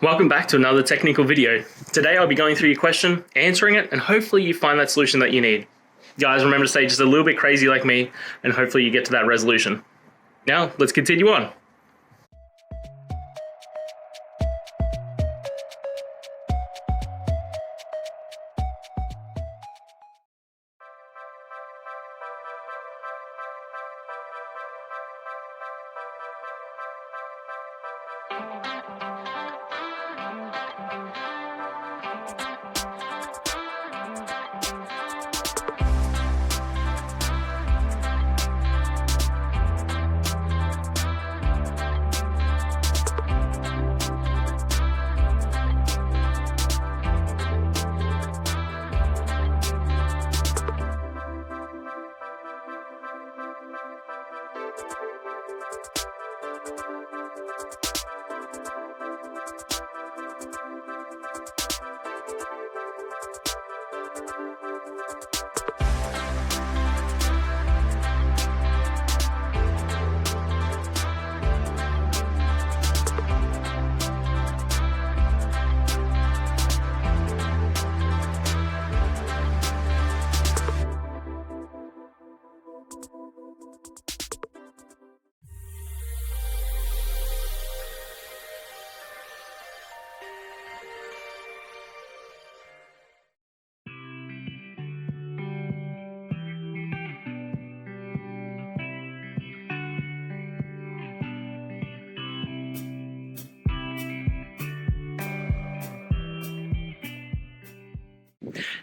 Welcome back to another technical video. Today I'll be going through your question, answering it, and hopefully you find that solution that you need. Guys, remember to stay just a little bit crazy like me, and hopefully you get to that resolution. Now, let's continue on.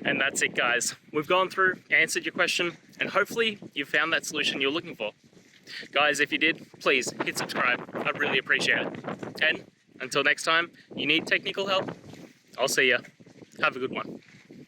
And that's it, guys. We've gone through, answered your question, and hopefully you found that solution you're looking for. Guys, if you did, please hit subscribe. I'd really appreciate it. And until next time, you need technical help, I'll see ya. Have a good one.